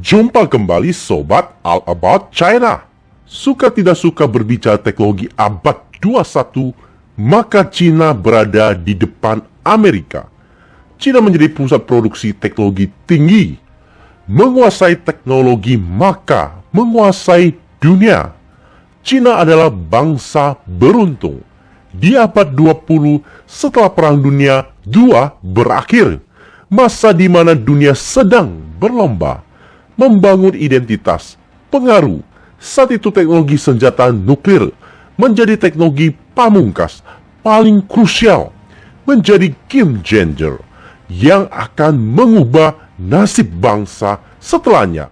Jumpa kembali Sobat All About China. Suka tidak suka berbicara teknologi abad 21, maka China berada di depan Amerika. China menjadi pusat produksi teknologi tinggi. Menguasai teknologi maka menguasai dunia. China adalah bangsa beruntung. Di abad 20 setelah Perang Dunia II berakhir, masa di mana dunia sedang berlomba membangun identitas, pengaruh. Saat itu teknologi senjata nuklir menjadi teknologi pamungkas paling krusial, menjadi game changer yang akan mengubah nasib bangsa setelahnya.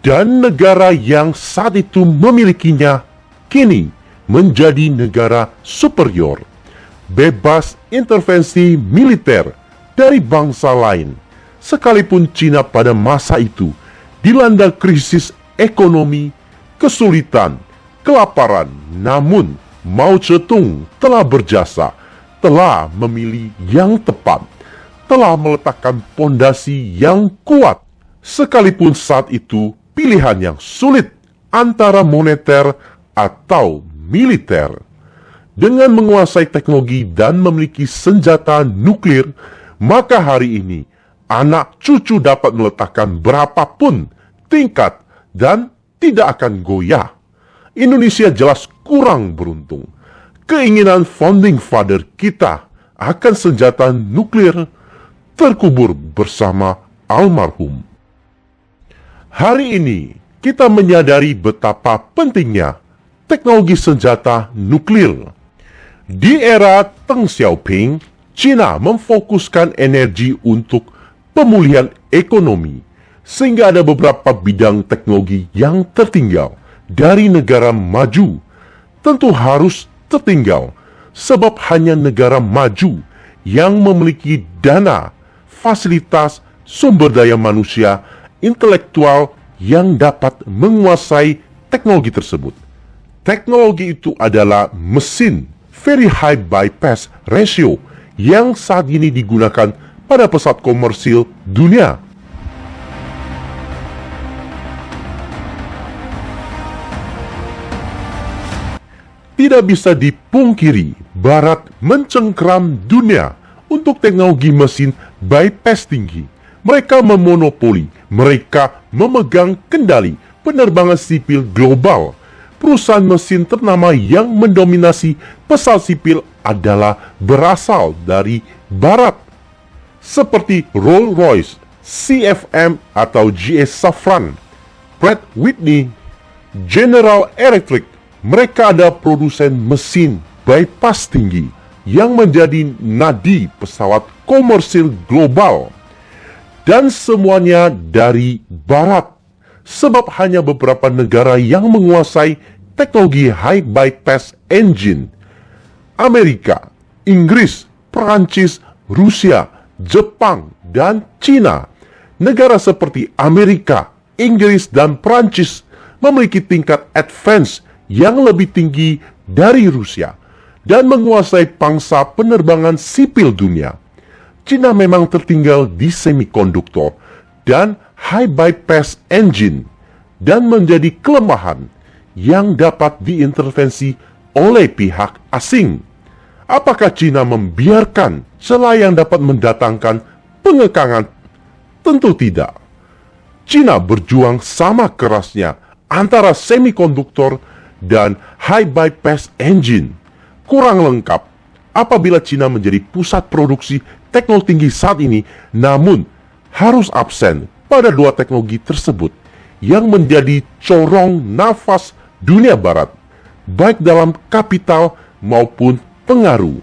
Dan negara yang saat itu memilikinya kini menjadi negara superior, bebas intervensi militer dari bangsa lain. Sekalipun China pada masa itu dilanda krisis ekonomi, kesulitan, kelaparan, namun Mao Zedong telah berjasa, telah memilih yang tepat, telah meletakkan pondasi yang kuat. Sekalipun saat itu pilihan yang sulit antara moneter atau militer. Dengan menguasai teknologi dan memiliki senjata nuklir, maka hari ini anak cucu dapat meletakkan berapapun tingkat dan tidak akan goyah. Indonesia jelas kurang beruntung. Keinginan founding father kita akan senjata nuklir terkubur bersama almarhum. Hari ini kita menyadari betapa pentingnya teknologi senjata nuklir. Di era Deng Xiaoping, China memfokuskan energi untuk pemulihan ekonomi, sehingga ada beberapa bidang teknologi yang tertinggal dari negara maju. Tentu harus tertinggal, sebab hanya negara maju yang memiliki dana, fasilitas, sumber daya manusia, intelektual yang dapat menguasai teknologi tersebut. Teknologi itu adalah mesin very high bypass ratio yang saat ini digunakan pada pesawat komersil dunia. Tidak bisa dipungkiri, Barat mencengkeram dunia untuk teknologi mesin bypass tinggi. Mereka memonopoli, mereka memegang kendali penerbangan sipil global. Perusahaan mesin ternama yang mendominasi pesawat sipil adalah berasal dari Barat, seperti Rolls-Royce, CFM atau GE Safran, Pratt Whitney, General Electric. Mereka adalah produsen mesin bypass tinggi yang menjadi nadi pesawat komersil global. Dan semuanya dari Barat, sebab hanya beberapa negara yang menguasai teknologi high bypass engine. Amerika, Inggris, Perancis, Rusia, Jepang, dan China. Negara seperti Amerika, Inggris, dan Perancis memiliki tingkat advance yang lebih tinggi dari Rusia dan menguasai pangsa penerbangan sipil dunia. China memang tertinggal di semikonduktor dan high bypass engine dan menjadi kelemahan yang dapat diintervensi oleh pihak asing. Apakah China membiarkan celah yang dapat mendatangkan pengekangan? Tentu tidak. China berjuang sama kerasnya antara semikonduktor dan high bypass engine. Kurang lengkap apabila China menjadi pusat produksi teknologi tinggi saat ini, namun harus absen pada dua teknologi tersebut yang menjadi corong nafas dunia Barat, baik dalam kapital maupun pengaruh.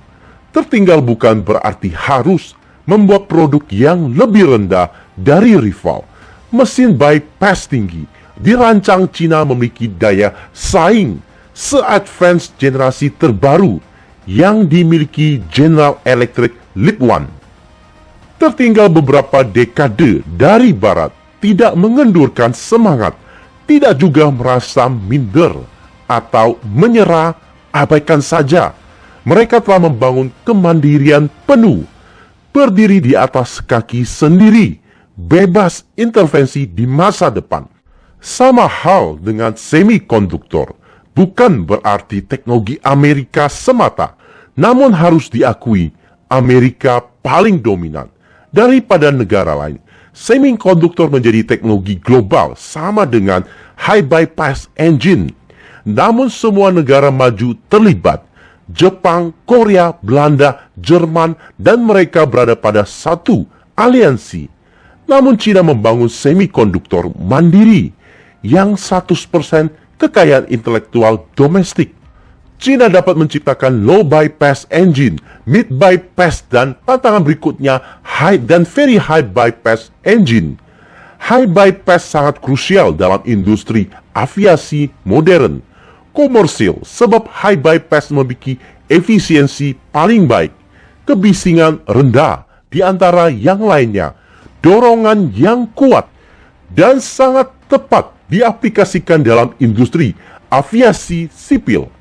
Tertinggal bukan berarti harus membuat produk yang lebih rendah dari rival. Mesin bypass tinggi dirancang China memiliki daya saing se-advance generasi terbaru yang dimiliki General Electric Leap One. Tertinggal beberapa dekade dari Barat, tidak mengendurkan semangat, tidak juga merasa minder atau menyerah, abaikan saja. Mereka telah membangun kemandirian penuh, berdiri di atas kaki sendiri, bebas intervensi di masa depan. Sama hal dengan semikonduktor, bukan berarti teknologi Amerika semata, namun harus diakui Amerika paling dominan daripada negara lain. Semikonduktor menjadi teknologi global sama dengan high bypass engine. Namun semua negara maju terlibat. Jepang, Korea, Belanda, Jerman, dan mereka berada pada satu aliansi. Namun China membangun semikonduktor mandiri yang 100% kekayaan intelektual domestik. China dapat menciptakan low bypass engine, mid bypass, dan tantangan berikutnya high dan very high bypass engine. High bypass sangat krusial dalam industri aviasi modern, komersil, sebab high bypass memiliki efisiensi paling baik, kebisingan rendah di antara yang lainnya, dorongan yang kuat, dan sangat tepat diaplikasikan dalam industri aviasi sipil.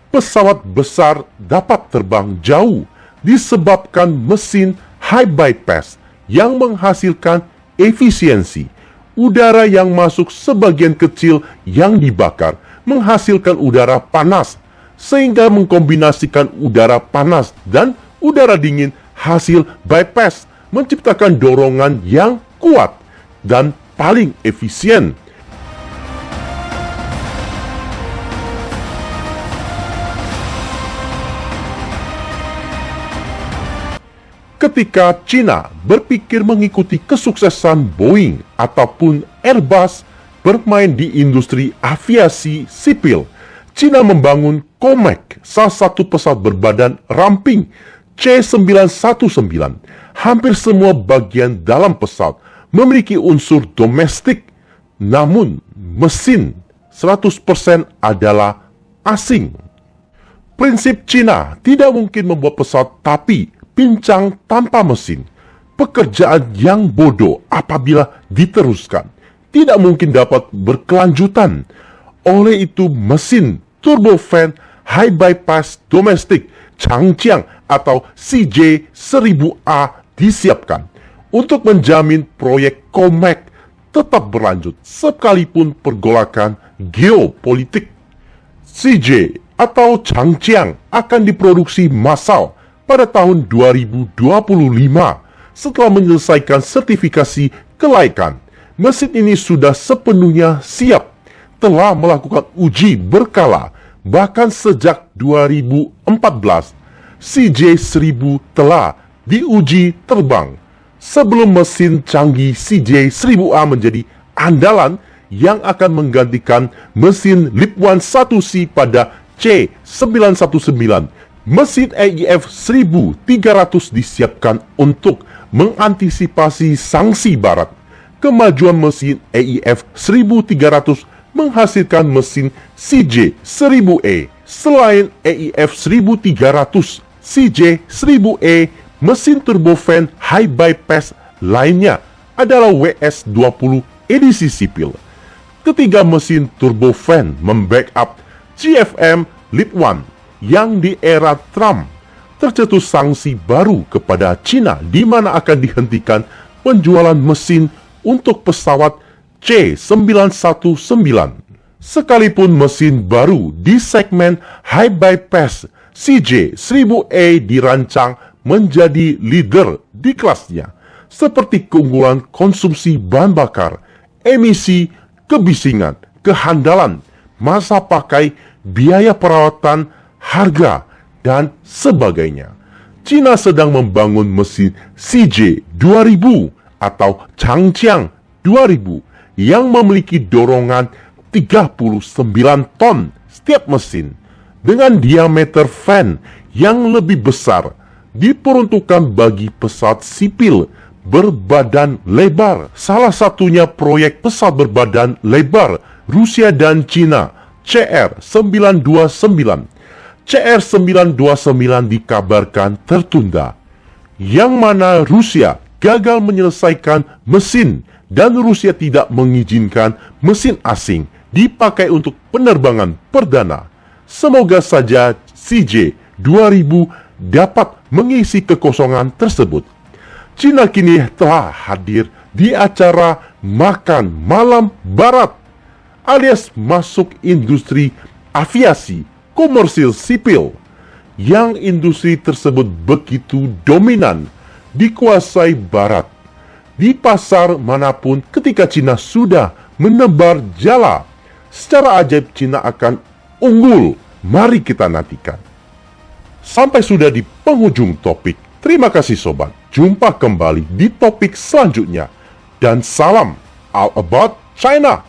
Pesawat besar dapat terbang jauh disebabkan mesin high bypass yang menghasilkan efisiensi. Udara yang masuk sebagian kecil yang dibakar menghasilkan udara panas, sehingga mengkombinasikan udara panas dan udara dingin hasil bypass menciptakan dorongan yang kuat dan paling efisien. Ketika China berpikir mengikuti kesuksesan Boeing ataupun Airbus bermain di industri aviasi sipil, China membangun Comac, salah satu pesawat berbadan ramping C919. Hampir semua bagian dalam pesawat memiliki unsur domestik, namun mesin 100% adalah asing. Prinsip China tidak mungkin membuat pesawat tapi pincang tanpa mesin. Pekerjaan yang bodoh apabila diteruskan tidak mungkin dapat berkelanjutan. Oleh itu mesin turbofan high bypass domestik Changjiang atau CJ1000A disiapkan untuk menjamin proyek Comac tetap berlanjut sekalipun pergolakan geopolitik. CJ atau Changjiang akan diproduksi massal pada tahun 2025 setelah menyelesaikan sertifikasi kelaikan. Mesin ini sudah sepenuhnya siap, telah melakukan uji berkala, bahkan sejak 2014 CJ1000 telah diuji terbang. Sebelum mesin canggih CJ1000A menjadi andalan yang akan menggantikan mesin LEAP-1 1C pada C919, mesin AIF 1300 disiapkan untuk mengantisipasi sanksi barat. Kemajuan mesin AIF 1300 menghasilkan mesin CJ1000A. Selain AIF 1300, CJ1000A, mesin turbofan high bypass lainnya adalah WS20 edisi sipil. Ketiga mesin turbofan membackup CFM LEAP-1 yang di era Trump tercetus sanksi baru kepada China di mana akan dihentikan penjualan mesin untuk pesawat C919. Sekalipun mesin baru di segmen high bypass, CJ1000A dirancang menjadi leader di kelasnya, seperti keunggulan konsumsi bahan bakar, emisi, kebisingan, kehandalan, masa pakai, biaya perawatan, harga, dan sebagainya. China sedang membangun mesin CJ2000 atau Changjiang 2000 yang memiliki dorongan 39 ton setiap mesin dengan diameter fan yang lebih besar, diperuntukkan bagi pesawat sipil berbadan lebar. Salah satunya proyek pesawat berbadan lebar Rusia dan China, CR929. CR929 dikabarkan tertunda, yang mana Rusia gagal menyelesaikan mesin dan Rusia tidak mengizinkan mesin asing dipakai untuk penerbangan perdana. Semoga saja CJ 2000 dapat mengisi kekosongan tersebut. China kini telah hadir di acara makan malam barat, alias masuk industri aviasi komersil sipil, yang industri tersebut begitu dominan dikuasai barat. Di pasar manapun ketika China sudah menebar jala, secara ajaib China akan unggul. Mari kita nantikan. Sampai sudah di penghujung topik. Terima kasih sobat. Jumpa kembali di topik selanjutnya. Dan salam all about China.